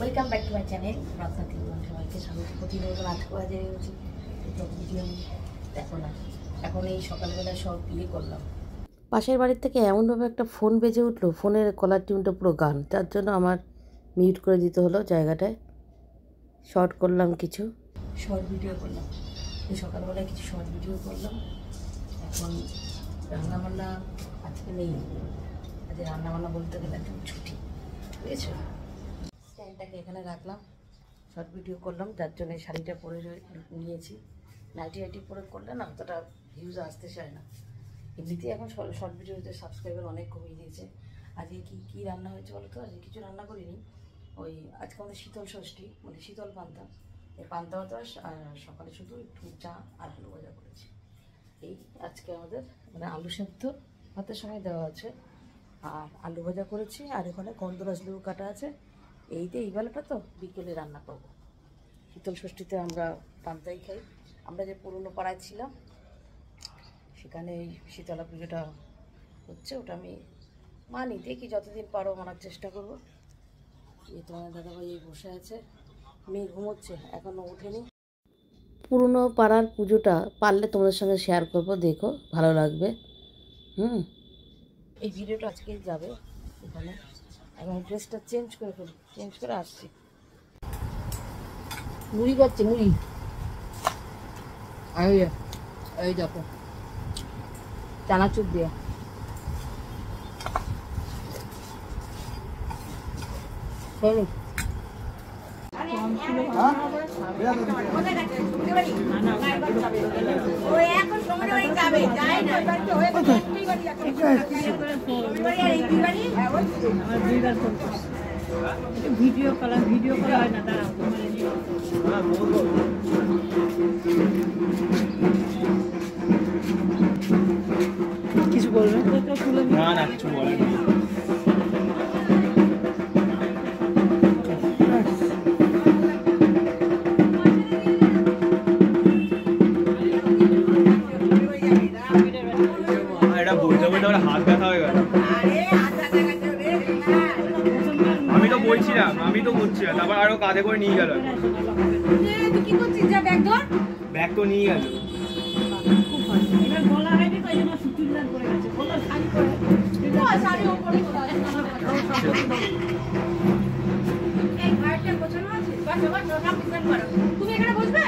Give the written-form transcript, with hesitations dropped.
Welcome back to my channel Ratna সবাইকে স্বাগত। প্রতিদিন আজকে বাজে ভিডিও দেখো না, এখন এই সকালবেলা সব ইয়ে করলাম। পাশের বাড়ির থেকে এমনভাবে একটা ফোন বেজে উঠলো, ফোনের কলার টিউনটা পুরো গান, তার জন্য আমার মিউট করে দিতে হলো জায়গাটায়। শর্ট করলাম, কিছু শর্ট ভিডিও করলাম, এই সকালবেলায় কিছু শর্ট ভিডিও করলাম। এখন রান্নাবান্না আজকে নেই, আজকে রান্নাবান্না বলতে গেলে একদম ছুটি, বুঝেছো? স্ট্যান্ডটাকে এখানে রাখলাম, শর্ট ভিডিও করলাম, যার জন্য শাড়িটা পরে নিয়েছি। নাইটি পরে করলে না অতটা ভিউজ আসতে চায় না। এমনিতেই এখন শর্ট ভিডিওতে সাবস্ক্রাইবার অনেক কমিয়ে দিয়েছে। আজকে কী রান্না হয়েছে বলো তো? আজকে কিছু রান্না করিনি, ওই আজকে আমাদের শীতল ষষ্ঠী, মানে শীতল পান্তা, এই পান্তা ভাত আর সকালে শুধু একটু চা আর আলু ভাজা করেছি। এই আজকে আমাদের মানে আলু সেদ্ধ ভাতের সময় দেওয়া আছে, আর আলু ভাজা করেছি, আর এখানে গন্ধরাজ লেবু কাটা আছে। এই বেলাটা তো বিকেলে রান্না করবো। শীতল ষষ্ঠীতে আমরা পান্তাই খাই। আমরা যে পুরনো পাড়ায় ছিলাম সেখানে এই শীতলা পুজোটা হচ্ছে, ওটা আমি মানি, দেখি যতদিন পারো মানার চেষ্টা করবো। এই তোমার দাদাভাই এই বসে আছে, মেয়ে ঘুমোচ্ছে, এখনও ওঠেনি। পুরনো পাড়ার পুজোটা পারলে তোমাদের সঙ্গে শেয়ার করবো, দেখো ভালো লাগবে। এই ভিডিওটা আজকেই যাবে এখানে। এখন ড্রেসটা চেঞ্জ করে ফেলি, চেঞ্জ করে আসছি। মুড়ি করছে, মুড়ি এই দেখো চানাচুর দিয়ে। ভিডিও করা হয় না, দাঁড়াও কিছু বলবে না, কিছু বলে না। হাত ব্যথা হয়ে গেল। আমি তো বলছিলাম, তারপর আরো কাঁধে করে নিয়ে গেল। ব্যাগ তো নিয়ে গেল। তুমি এখানে বসবে?